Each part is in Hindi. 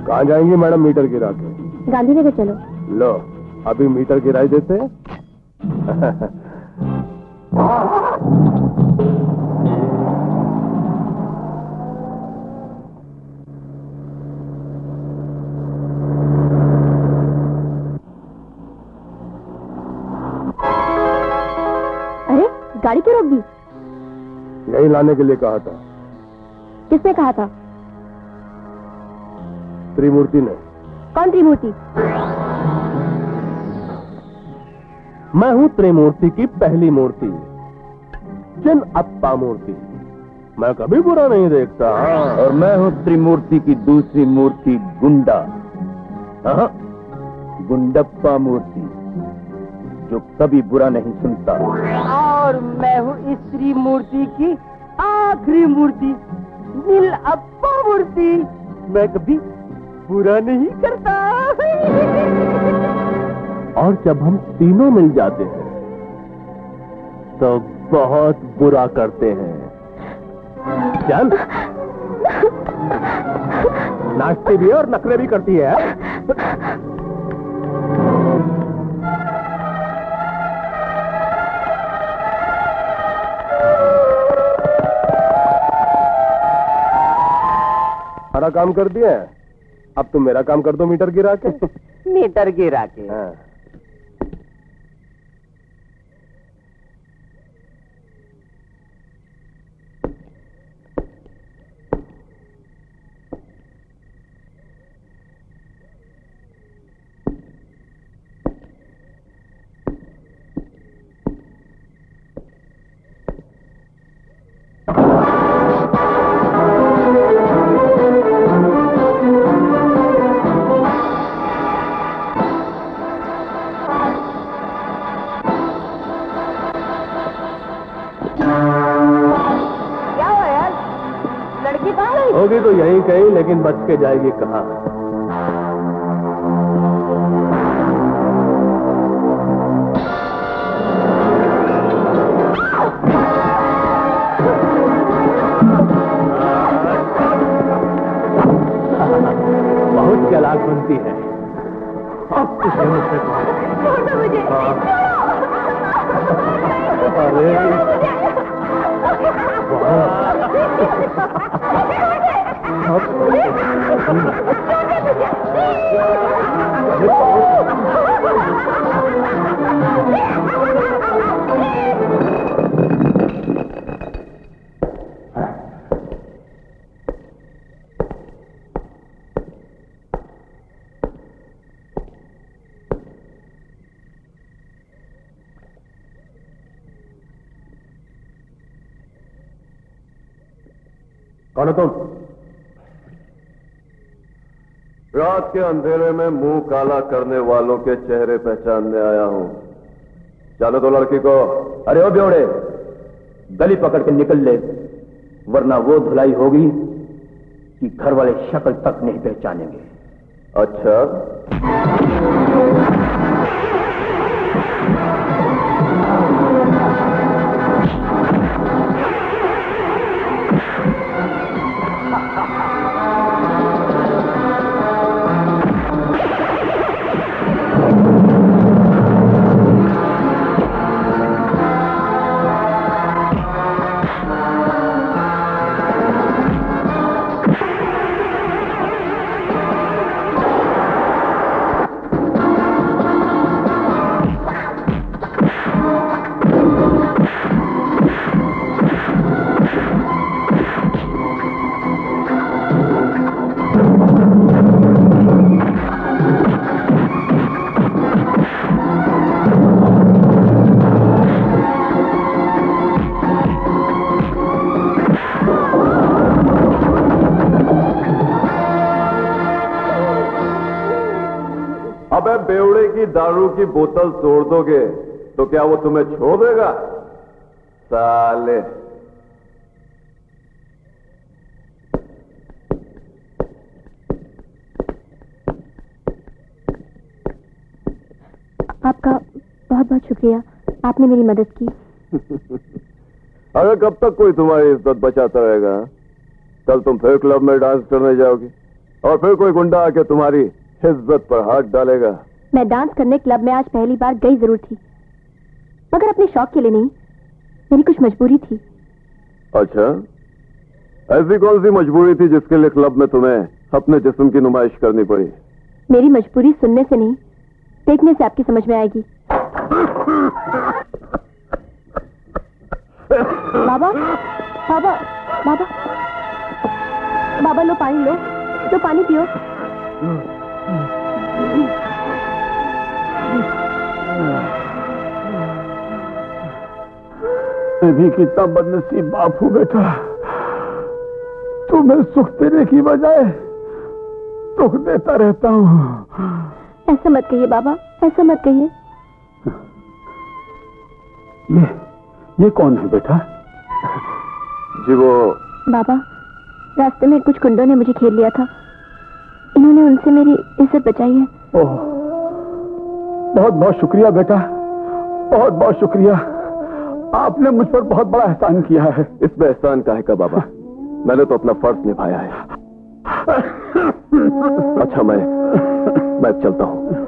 कहाँ जाएंगी मैडम मीटर गिरा के? गांधीनगर चलो। लो अभी मीटर गिराई देते। अरे गाड़ी क्यों रोक दी? यही लाने के लिए कहा था। किसने कहा था? त्रिमूर्ति ने। कौन त्रिमूर्ति? मैं हूँ त्रिमूर्ति की पहली मूर्ति, चिन अप्पा मूर्ति। मैं कभी बुरा नहीं देखता। और मैं हूँ त्रिमूर्ति की दूसरी मूर्ति, गुंडा। गुंडप्पा मूर्ति, जो कभी बुरा नहीं सुनता। और मैं हूँ इस त्रिमूर्ति की आखिरी मूर्ति, नील अप्पा मूर्ति। मैं कभी बुरा नहीं करता। और जब हम तीनों मिल जाते हैं तो बहुत बुरा करते हैं। चल, नाचती भी है और नखरे भी करती है। सारा काम कर दिया है, अब तुम मेरा काम कर दो मीटर गिरा के। मीटर गिरा के। हाँ। होगी तो यहीं कहीं, लेकिन बच के जाएगी कहाँ? बहुत चालाक बनती है। अब किसने मुझसे कहा? अरे कौन हो तुम? रात के अंधेरे में मुंह काला करने वालों के चेहरे पहचानने आया हूं। जानो तो लड़की को। अरे ओ ब्योड़े, गली पकड़ के निकल ले, वरना वो धुलाई होगी कि घर वाले शक्ल तक नहीं पहचानेंगे। अच्छा, अबे बेवड़े की दारू की बोतल तोड़ दोगे तो क्या वो तुम्हें छोड़ देगा? साले। आपका बहुत बहुत शुक्रिया, आपने मेरी मदद की। अगर कब तक कोई तुम्हारी इज्जत बचाता रहेगा? कल तुम फिर क्लब में डांस करने जाओगी। और फिर कोई गुंडा आके तुम्हारी इज्जत पर हाथ डालेगा। मैं डांस करने क्लब में आज पहली बार गई जरूर थी, मगर अपने शौक के लिए नहीं, मेरी कुछ मजबूरी थी। अच्छा, ऐसी कौन सी मजबूरी थी जिसके लिए क्लब में तुम्हें अपने जिस्म की नुमाइश करनी पड़ी? मेरी मजबूरी सुनने से नहीं, देखने से आपकी समझ में आएगी। बाबा बाबा बाबा बाबा, लो पानी, लो पानी पियो। मैं भी कितना बदनसीब बाप हूं बेटा, तुम्हें सुख देने की बजाय दुख देता रहता हूं। ऐसा मत कहिए बाबा, ऐसा मत कहिए। ये कौन है बेटा? जी वो बाबा, रास्ते में कुछ गुंडों ने मुझे घेर लिया था, इन्होंने उनसे मेरी इज्जत बचाई है। ओह, बहुत बहुत शुक्रिया बेटा, बहुत बहुत शुक्रिया। आपने मुझ पर बहुत बड़ा एहसान किया है। इसमें एहसान काहे का बाबा, मैंने तो अपना फर्ज निभाया है। अच्छा, मैं चलता हूँ।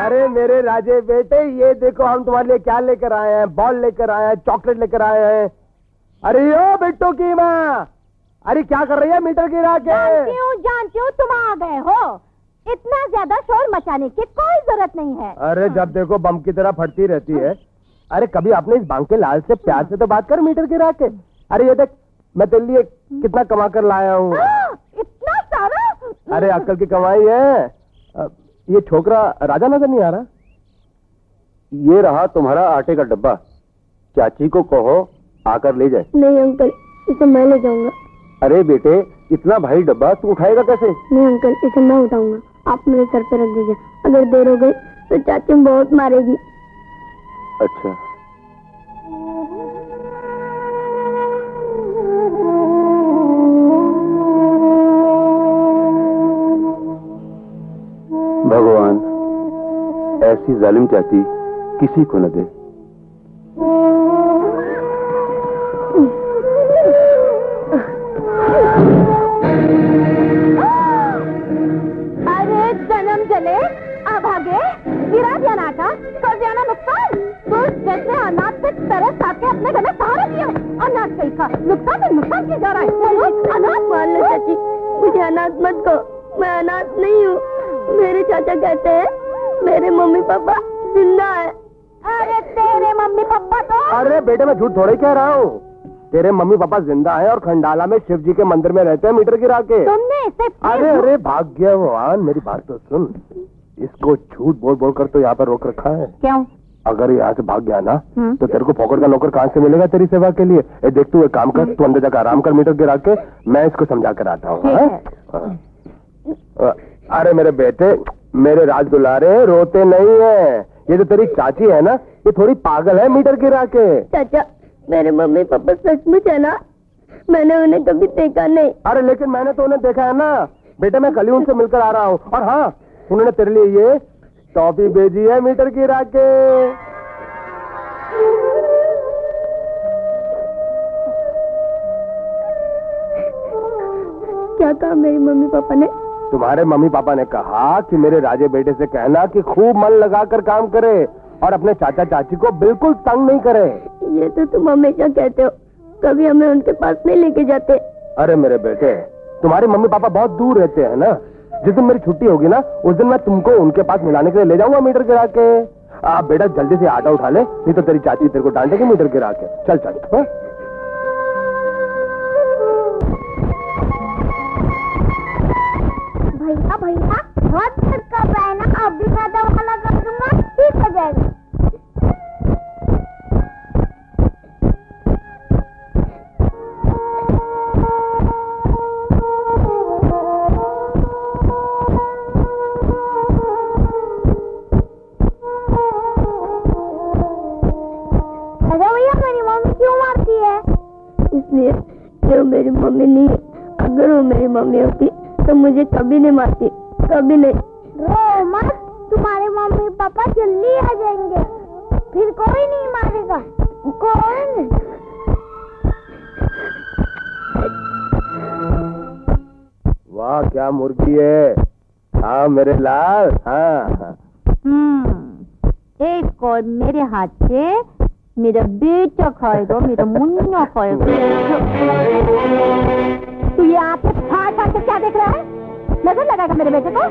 अरे मेरे राजे बेटे, ये देखो हम तुम्हारे लिए क्या लेकर आए हैं। बॉल लेकर आए हैं, चॉकलेट लेकर आए हैं। अरे ओ बिट्टू की माँ, अरे क्या कर रही है मीटर गिरा के? जानती हूँ तुम आ गए हो, इतना ज्यादा शोर मचाने की कोई जरूरत नहीं है। अरे जब देखो बम की तरह फटती रहती है। अरे कभी आपने इस बांके लाल से प्यार से तो बात कर मीटर गिरा के। अरे ये देख, मैं तेरे लिए कितना कमा कर लाया हूँ। इतना सारा? अरे अक्कल की कमाई है। ये छोकरा राजा नजर नहीं आ रहा? ये रहा तुम्हारा आटे का डब्बा, चाची को कहो आकर ले जाए। नहीं अंकल, इसे मैं ले जाऊंगा। अरे बेटे, इतना भारी डब्बा तू उठाएगा कैसे? नहीं अंकल, इसे मैं उठाऊंगा, आप मेरे सर पे रख दीजिए। अगर देर हो गई तो चाची बहुत मारेगी। अच्छा, भगवान ऐसी जालिम चाची किसी को न दे। अरे जन्म चले अभागे, गिरा दिया नाटा, कर दिया ना नुकसान। तो जैसे अनाथ से तरस आके अपने गले सहारा दिया। अनाथ कहीं का नुकसान किया जा रहा है। अनाथ मान लो चाची, मुझे अनाथ मत कहो, मैं अनाथ नहीं हूँ। मेरे चाचा कहते हैं मेरे मम्मी पापा जिंदा है। अरे तेरे मम्मी पापा तो? अरे बेटे, मैं झूठ थोड़ा ही कह रहा हूँ। तेरे मम्मी पापा जिंदा है और खंडाला में शिव जी के मंदिर में रहते हैं मीटर गिरा के। तुमने इसे? अरे भाग्यवान, मेरी बात तो सुन। इसको झूठ बोल बोल कर तो यहाँ पर रोक रखा है। क्यों? अगर यहाँ से भाग गया ना तो तेरे को पॉकेट का नौकर कहाँ से मिलेगा तेरी सेवा के लिए? देख तू एक काम कर, तू अंदर जाकर आराम कर मीटर गिरा के, मैं इसको समझा कर आता हूँ। अरे मेरे बेटे, मेरे राज दुलारे, रोते नहीं है। ये जो तेरी चाची है ना, ये थोड़ी पागल है मीटर गिरा के। चाचा, मेरे मम्मी पापा सचमुच है ना? मैंने उन्हें कभी देखा नहीं। अरे लेकिन मैंने तो उन्हें देखा है ना बेटे, मैं कल ही उनसे मिलकर आ रहा हूँ। और हाँ, उन्होंने तेरे लिए ये टॉफी भेजी है मीटर गिरा के। क्या कहा मेरी मम्मी पापा ने? तुम्हारे मम्मी पापा ने कहा कि मेरे राजे बेटे से कहना कि खूब मन लगाकर काम करे और अपने चाचा चाची को बिल्कुल तंग नहीं करे। ये तो तुम हमेशा कहते हो, कभी हमें उनके पास नहीं लेके जाते। अरे मेरे बेटे, तुम्हारे मम्मी पापा बहुत दूर रहते हैं ना। जिस दिन मेरी छुट्टी होगी ना, उस दिन मैं तुमको उनके पास मिलाने के लिए ले जाऊंगा मीटर गिरा के। आप बेटा जल्दी से आटा उठा ले, नहीं तो तेरी चाची तेरे को डांटेगी मीटर गिरा के। चल चल। हाँ? भैया बहुत कब है ना, अब भी ज्यादा वाला कर दूंगा, ठीक हो जाएगा। अरे भैया, मेरी मम्मी क्यों मारती है? इसलिए जो मेरी मम्मी नहीं है। अगर वो मेरी मम्मी होती तो मुझे कभी नहीं मारती, कभी नहीं। रो मत, तुम्हारे मम्मी पापा जल्दी आ जाएंगे। फिर कोई नहीं मारेगा, कोई नहीं। वाह क्या मुर्गी है। हाँ मेरे लाल, हाँ। एक और मेरे हाथ से मेरा बेटा खाएगा, मेरा मुन्ना खाएगा। तू ये आंखें फाड़ फाड़ के क्या देख रहा है? नजर लगाएगा मेरे बेटे को?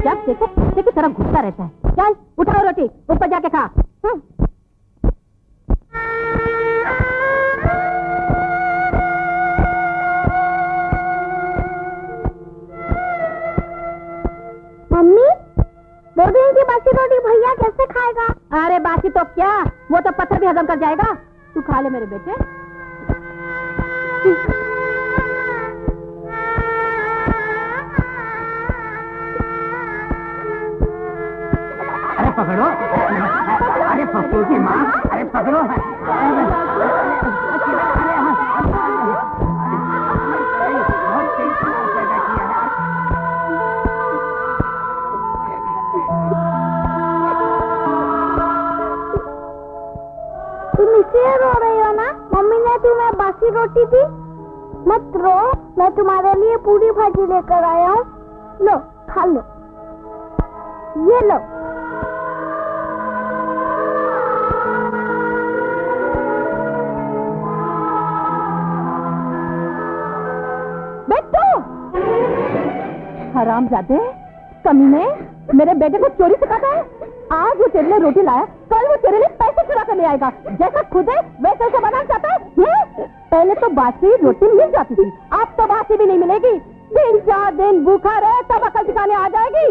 जब देखो कुत्ते की तरह घुसता रहता है। चल उठाओ रोटी, ऊपर जाके खा। मम्मी, दो दिन की बासी रोटी भैया कैसे खाएगा? अरे बासी तो क्या, वो तो पत्थर भी हजम कर जाएगा। तू खा ले मेरे बेटे। अरे पकड़ो, अरे पकड़ो की माँ, अरे पकड़ो। तुम इसलिए रो रही हो ना? मम्मी ने तुम्हें बासी रोटी दी? मत रो, मैं तुम्हारे लिए पूरी भाजी लेकर आया हूँ। लो खा लो, ये लो। बेटू, हरामजादे, कमीने, मेरे बेटे को चोरी सिखाता है। आज वो तेरे लिए रोटी लाया, कल वो तेरे लिए पैसे चुरा कर ले आएगा। जैसा खुद है वैसे उसे बनाना चाहता है। पहले तो बासी रोटी मिल जाती थी, अब तो बासी भी नहीं मिलेगी। 3-4 दिन भूखा रहे तब अकल सिखाने आ जाएगी।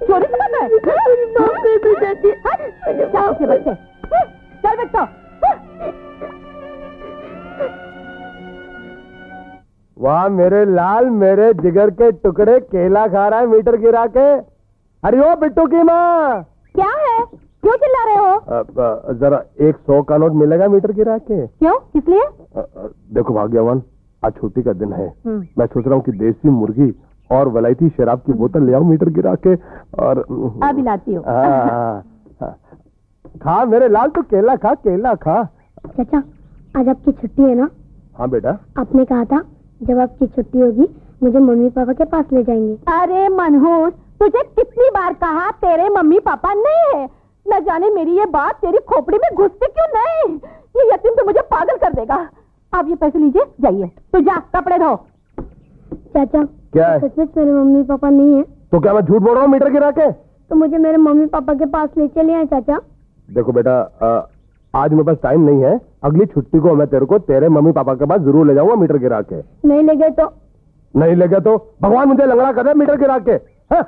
चोरी सिखाता है? जाओ के बच्चे, चल बैठो। वाह मेरे लाल, मेरे जिगर के टुकड़े, केला खा रहा है मीटर गिरा के। अरे ओ बिट्टू की माँ, क्या है, क्यों चिल्ला रहे हो? जरा 100 का नोट मिलेगा मीटर गिरा के? क्यों, किस लिए? देखो भाग्यवान, आज छुट्टी का दिन है। मैं सोच रहा हूँ कि देसी मुर्गी और वलायती शराब की बोतल ले आऊं मीटर गिरा के। और अभी लाती हूँ। खा मेरे लाल, तू केला खा, केला खा। चाचा, आज आपकी छुट्टी है ना? हाँ बेटा। आपने कहा था जब आपकी छुट्टी होगी मुझे मम्मी पापा के पास ले जाएंगे। अरे मनहूस, तुझे कितनी बार कहा तेरे मम्मी पापा नहीं है। न जाने मेरी ये बात तेरी खोपड़ी में घुसती क्यों नहीं। ये यतीम तो मुझे पागल कर देगा। आप ये पैसे लीजिए, जाइए। तो जा कपड़े धो। चाचा, क्या है? सचमुच मेरे मम्मी पापा नहीं है? तो क्या मैं झूठ बोल रहा हूँ मीटर गिरा के? तो मुझे मेरे मम्मी पापा के पास ले चलिए आए चाचा। देखो बेटा, आज मेरे पास टाइम नहीं है। अगली छुट्टी को मैं तेरे को तेरे मम्मी पापा के पास जरूर ले जाऊंगा मीटर गिरा के। नहीं ले गए तो? नहीं ले गया तो भगवान मुझे लंगड़ा कर दे मीटर गिरा के। हाँ?